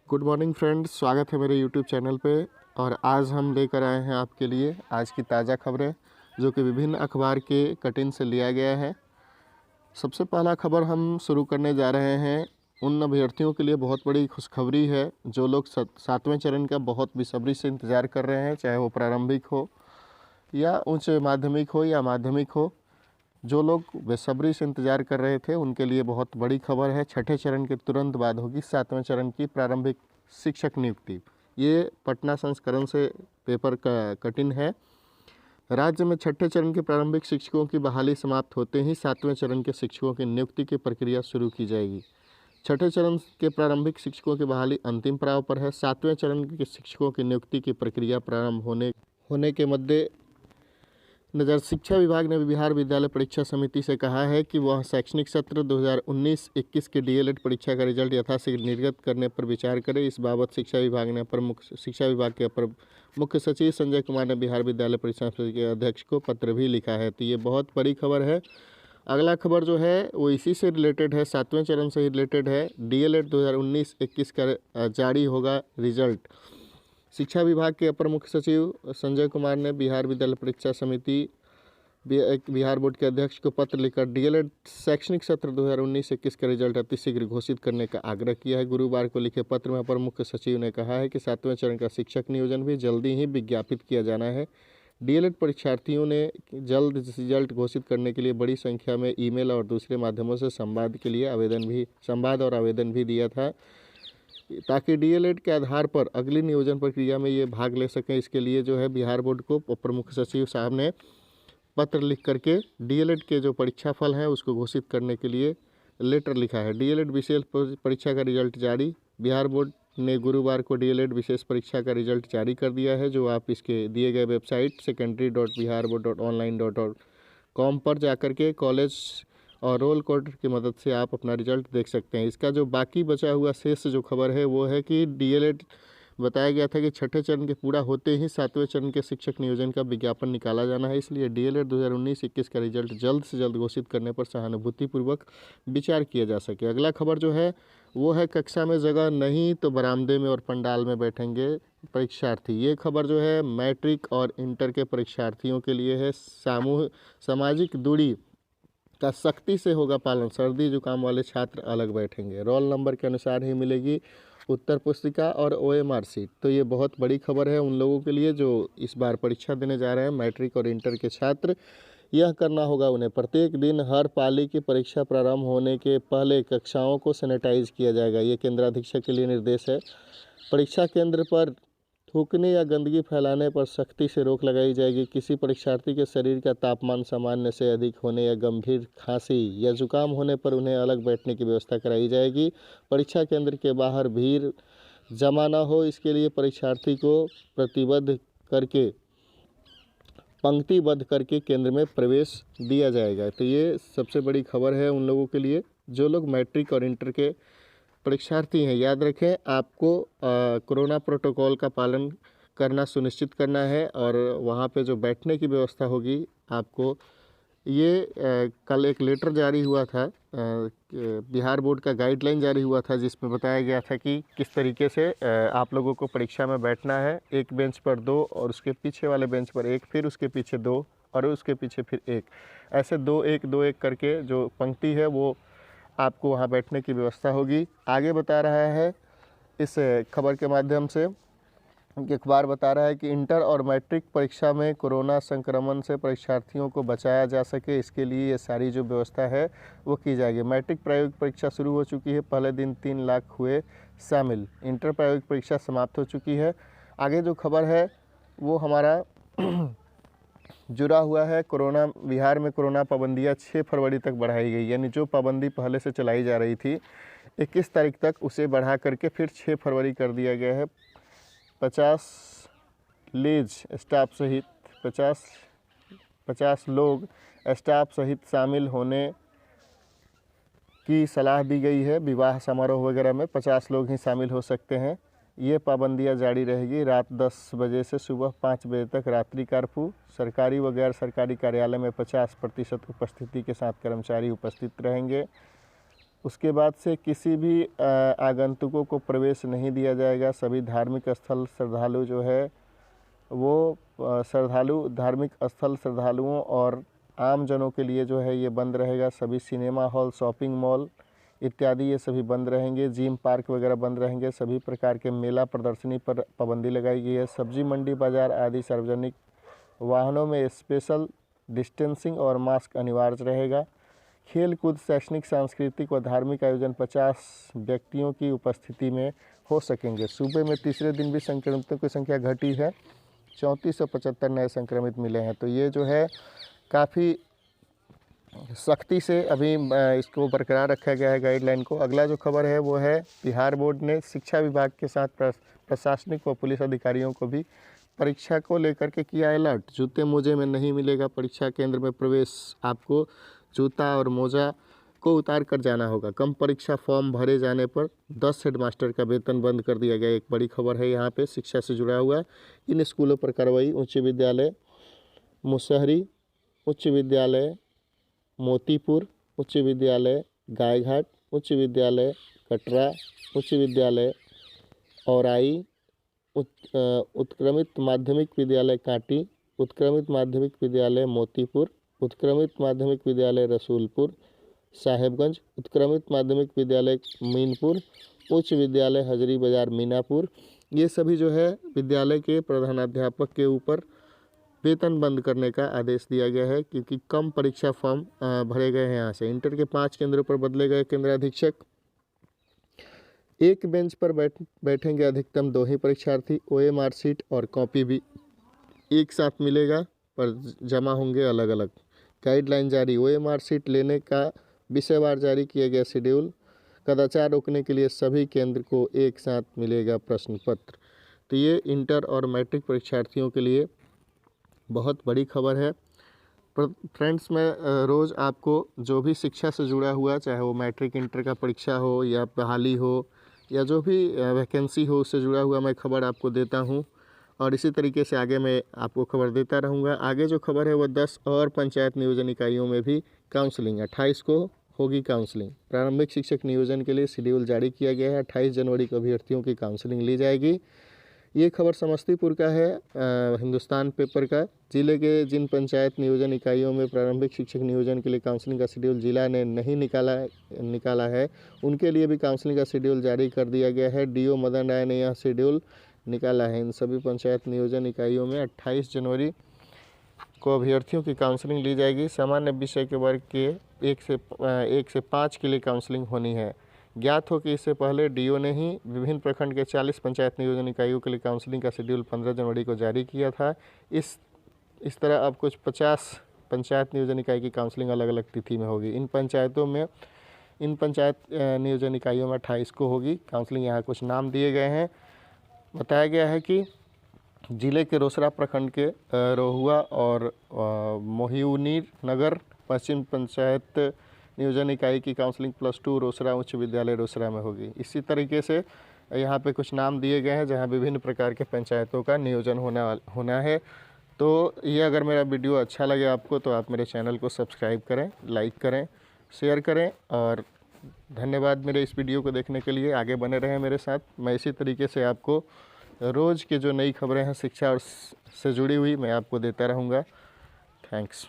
Good morning friends, स्वागत है मेरे यूट्यूब चैनल पे। और आज हम लेकर आए हैं आपके लिए आज की ताज़ा खबरें, जो कि विभिन्न अखबार के कटिंग से लिया गया है। सबसे पहला खबर हम शुरू करने जा रहे हैं। उन अभ्यर्थियों के लिए बहुत बड़ी खुशखबरी है जो लोग सातवें चरण का बहुत बेसब्री से इंतज़ार कर रहे हैं, चाहे वो प्रारंभिक हो या उच्च माध्यमिक हो या माध्यमिक हो। जो लोग बेसब्री से इंतज़ार कर रहे थे उनके लिए बहुत बड़ी खबर है। छठे चरण के तुरंत बाद होगी सातवें चरण की प्रारंभिक शिक्षक नियुक्ति। ये पटना संस्करण से पेपर का कटिंग है। राज्य में छठे चरण के प्रारंभिक शिक्षकों की बहाली समाप्त होते ही सातवें चरण के शिक्षकों की नियुक्ति की प्रक्रिया शुरू की जाएगी। छठे चरण के प्रारंभिक शिक्षकों की बहाली अंतिम पड़ाव पर है। सातवें चरण के शिक्षकों की नियुक्ति की प्रक्रिया प्रारंभ होने के मद्दे नज़र शिक्षा विभाग ने बिहार विद्यालय परीक्षा समिति से कहा है कि वह शैक्षणिक सत्र 2019-21 के डीएलएड परीक्षा का रिजल्ट यथाशीघ्र निर्गत करने पर विचार करे। इस बाबत शिक्षा विभाग के अपर मुख्य सचिव संजय कुमार ने बिहार विद्यालय परीक्षा समिति के अध्यक्ष को पत्र भी लिखा है। तो ये बहुत बड़ी खबर है। अगला खबर जो है वो इसी से रिलेटेड है, सातवें चरण से ही रिलेटेड है। डीएलएड 2019-21 का जारी होगा रिजल्ट। शिक्षा विभाग के अपर मुख्य सचिव संजय कुमार ने बिहार विद्यालय परीक्षा समिति बिहार बोर्ड के अध्यक्ष को पत्र लिखकर डीएलएड शैक्षणिक सत्र 2019-21 का रिजल्ट अतिशीघ्र घोषित करने का आग्रह किया है। गुरुवार को लिखे पत्र में अपर मुख्य सचिव ने कहा है कि सातवें चरण का शिक्षक नियोजन भी जल्दी ही विज्ञापित किया जाना है। डीएलएड परीक्षार्थियों ने जल्द रिजल्ट घोषित करने के लिए बड़ी संख्या में ईमेल और दूसरे माध्यमों से संवाद और आवेदन भी दिया था, ताकि डीएलएड के आधार पर अगली नियोजन प्रक्रिया में ये भाग ले सकें। इसके लिए जो है बिहार बोर्ड को अपर मुख्य सचिव साहब ने पत्र लिख करके डीएलएड के जो परीक्षा फल हैं उसको घोषित करने के लिए लेटर लिखा है। डीएलएड विशेष परीक्षा का रिजल्ट जारी। बिहार बोर्ड ने गुरुवार को डीएलएड विशेष परीक्षा का रिजल्ट जारी कर दिया है, जो आप इसके दिए गए वेबसाइट secondary.biharboard.online.com पर जाकर के कॉलेज और रोल कोड की मदद से आप अपना रिजल्ट देख सकते हैं। इसका जो बाकी बचा हुआ शेष जो खबर है वो है कि डीएलएड बताया गया था कि छठे चरण के पूरा होते ही सातवें चरण के शिक्षक नियोजन का विज्ञापन निकाला जाना है। इसलिए डीएलएड 2019-21 का रिजल्ट जल्द से जल्द घोषित करने पर सहानुभूतिपूर्वक विचार किया जा सके। अगला खबर जो है वो है कक्षा में जगह नहीं तो बरामदे में और पंडाल में बैठेंगे परीक्षार्थी। ये खबर जो है मैट्रिक और इंटर के परीक्षार्थियों के लिए है। सामाजिक दूरी का सख्ती से होगा पालन। सर्दी जुकाम वाले छात्र अलग बैठेंगे। रोल नंबर के अनुसार ही मिलेगी उत्तर पुस्तिका और ओएमआर सीट। तो ये बहुत बड़ी खबर है उन लोगों के लिए जो इस बार परीक्षा देने जा रहे हैं, मैट्रिक और इंटर के छात्र। यह करना होगा उन्हें। प्रत्येक दिन हर पाली की परीक्षा प्रारंभ होने के पहले कक्षाओं को सैनिटाइज किया जाएगा। ये केंद्राधीक्षक के लिए निर्देश है। परीक्षा केंद्र पर थूकने या गंदगी फैलाने पर सख्ती से रोक लगाई जाएगी। किसी परीक्षार्थी के शरीर का तापमान सामान्य से अधिक होने या गंभीर खांसी या जुकाम होने पर उन्हें अलग बैठने की व्यवस्था कराई जाएगी। परीक्षा केंद्र के बाहर भीड़ जमा न हो, इसके लिए परीक्षार्थी को पंक्तिबद्ध करके केंद्र में प्रवेश दिया जाएगा। तो ये सबसे बड़ी खबर है उन लोगों के लिए जो लोग मैट्रिक और इंटर के परीक्षार्थी हैं। याद रखें, आपको कोरोना प्रोटोकॉल का पालन करना सुनिश्चित करना है और वहाँ पे जो बैठने की व्यवस्था होगी आपको ये कल एक लेटर जारी हुआ था, बिहार बोर्ड का गाइडलाइन जारी हुआ था, जिसमें बताया गया था कि किस तरीके से आप लोगों को परीक्षा में बैठना है। एक बेंच पर 2 और उसके पीछे वाले बेंच पर 1, फिर उसके पीछे 2 और उसके पीछे फिर 1, ऐसे 2-1 करके जो पंक्ति है वो आपको वहाँ बैठने की व्यवस्था होगी। आगे बता रहा है इस खबर के माध्यम से, अखबार बता रहा है कि इंटर और मैट्रिक परीक्षा में कोरोना संक्रमण से परीक्षार्थियों को बचाया जा सके, इसके लिए ये सारी जो व्यवस्था है वो की जाएगी। मैट्रिक प्रायोगिक परीक्षा शुरू हो चुकी है, पहले दिन 3 लाख हुए शामिल। इंटर प्रायोगिक परीक्षा समाप्त हो चुकी है। आगे जो खबर है वो हमारा जुड़ा हुआ है कोरोना। बिहार में कोरोना पाबंदियाँ 6 फरवरी तक बढ़ाई गई, यानी जो पाबंदी पहले से चलाई जा रही थी 21 तारीख तक, उसे बढ़ा करके फिर 6 फरवरी कर दिया गया है। 50 लेज स्टाफ सहित 50 लोग स्टाफ सहित शामिल होने की सलाह दी गई है। विवाह समारोह वगैरह में 50 लोग ही शामिल हो सकते हैं। ये पाबंदियाँ जारी रहेगी। रात 10 बजे से सुबह 5 बजे तक रात्रि कर्फ्यू। सरकारी व गैर सरकारी कार्यालय में 50% उपस्थिति के साथ कर्मचारी उपस्थित रहेंगे। उसके बाद से किसी भी आगंतुकों को प्रवेश नहीं दिया जाएगा। सभी धार्मिक स्थल श्रद्धालु जो है वो धार्मिक स्थल श्रद्धालुओं और आम जनों के लिए जो है ये बंद रहेगा। सभी सिनेमा हॉल, शॉपिंग मॉल इत्यादि ये सभी बंद रहेंगे। जिम, पार्क वगैरह बंद रहेंगे। सभी प्रकार के मेला प्रदर्शनी पर पाबंदी लगाई गई है। सब्जी मंडी, बाजार आदि सार्वजनिक वाहनों में स्पेशल डिस्टेंसिंग और मास्क अनिवार्य रहेगा। खेल कूद, शैक्षणिक, सांस्कृतिक व धार्मिक आयोजन 50 व्यक्तियों की उपस्थिति में हो सकेंगे। सूबे में तीसरे दिन भी संक्रमितों की संख्या घटी है। 3475 नए संक्रमित मिले हैं। तो ये जो है काफ़ी सख्ती से अभी इसको बरकरार रखा गया है गाइडलाइन को। अगला जो खबर है वो है बिहार बोर्ड ने शिक्षा विभाग के साथ प्रशासनिक व पुलिस अधिकारियों को भी परीक्षा को लेकर के किया अलर्ट। जूते मोजे में नहीं मिलेगा परीक्षा केंद्र में प्रवेश। आपको जूता और मोजा को उतार कर जाना होगा। कम परीक्षा फॉर्म भरे जाने पर 10 हेडमास्टर का वेतन बंद कर दिया गया। एक बड़ी खबर है यहाँ पे शिक्षा से जुड़ा हुआ। इन स्कूलों पर कार्रवाई। उच्च विद्यालय मुसहरी, उच्च विद्यालय मोतीपुर, उच्च विद्यालय गायघाट, उच्च विद्यालय कटरा, उच्च विद्यालय औराई, उत्क्रमित माध्यमिक विद्यालय काटी, उत्क्रमित माध्यमिक विद्यालय मोतीपुर, उत्क्रमित माध्यमिक विद्यालय रसूलपुर साहेबगंज, उत्क्रमित माध्यमिक विद्यालय मीनपुर, उच्च विद्यालय हजरी बाजार मीनापुर, ये सभी जो है विद्यालय के प्रधानाध्यापक के ऊपर वेतन बंद करने का आदेश दिया गया है, क्योंकि कम परीक्षा फॉर्म भरे गए हैं। यहाँ से इंटर के 5 केंद्रों पर बदले गए केंद्राधीक्षक। एक बेंच पर बैठेंगे अधिकतम 2 ही परीक्षार्थी। OMR सीट और कॉपी भी एक साथ मिलेगा पर जमा होंगे अलग अलग। गाइडलाइन जारी। OMR सीट लेने का विषयवार जारी किया गया शेड्यूल। कदाचार रोकने के लिए सभी केंद्र को एक साथ मिलेगा प्रश्न पत्र। तो ये इंटर और मैट्रिक परीक्षार्थियों के लिए बहुत बड़ी खबर है। फ्रेंड्स, मैं रोज़ आपको जो भी शिक्षा से जुड़ा हुआ, चाहे वो मैट्रिक इंटर का परीक्षा हो या बहाली हो या जो भी वैकेंसी हो, उससे जुड़ा हुआ मैं खबर आपको देता हूँ। और इसी तरीके से आगे मैं आपको खबर देता रहूँगा। आगे जो खबर है वो 10 और पंचायत नियोजन इकाइयों में भी काउंसलिंग 28 को होगी काउंसलिंग। प्रारंभिक शिक्षक नियोजन के लिए शेड्यूल जारी किया गया है। 28 जनवरी को अभ्यर्थियों की काउंसलिंग ली जाएगी। ये खबर समस्तीपुर का है, हिंदुस्तान पेपर का। जिले के जिन पंचायत नियोजन इकाइयों में प्रारंभिक शिक्षक नियोजन के लिए काउंसलिंग का शेड्यूल जिला ने नहीं निकाला है, उनके लिए भी काउंसलिंग का शेड्यूल जारी कर दिया गया है। DO मदन राय ने यह शेड्यूल निकाला है। इन सभी पंचायत नियोजन इकाइयों में 28 जनवरी को अभ्यर्थियों की काउंसलिंग ली जाएगी। सामान्य विषय के वर्ग के 1 से 5 के लिए काउंसलिंग होनी है। ज्ञात हो कि इससे पहले DO ने ही विभिन्न प्रखंड के 40 पंचायत नियोजन इकाइयों के लिए काउंसलिंग का शेड्यूल 15 जनवरी को जारी किया था। इस तरह अब कुछ 50 पंचायत नियोजन इकाई की काउंसलिंग अलग अलग तिथि में होगी। इन पंचायत नियोजन इकाइयों में 28 को होगी काउंसलिंग। यहाँ कुछ नाम दिए गए हैं। बताया गया है कि जिले के रोसड़ा प्रखंड के रोहुआ और मोहिउनीर नगर पश्चिम पंचायत नियोजन इकाई की काउंसलिंग +2 रोसड़ा उच्च विद्यालय रोसड़ा में होगी। इसी तरीके से यहाँ पे कुछ नाम दिए गए हैं जहाँ विभिन्न प्रकार के पंचायतों का नियोजन होना है। तो ये अगर मेरा वीडियो अच्छा लगे आपको तो आप मेरे चैनल को सब्सक्राइब करें, लाइक करें, शेयर करें। और धन्यवाद मेरे इस वीडियो को देखने के लिए। आगे बने रहें मेरे साथ। मैं इसी तरीके से आपको रोज़ की जो नई खबरें हैं शिक्षा और से जुड़ी हुई मैं आपको देता रहूँगा। थैंक्स।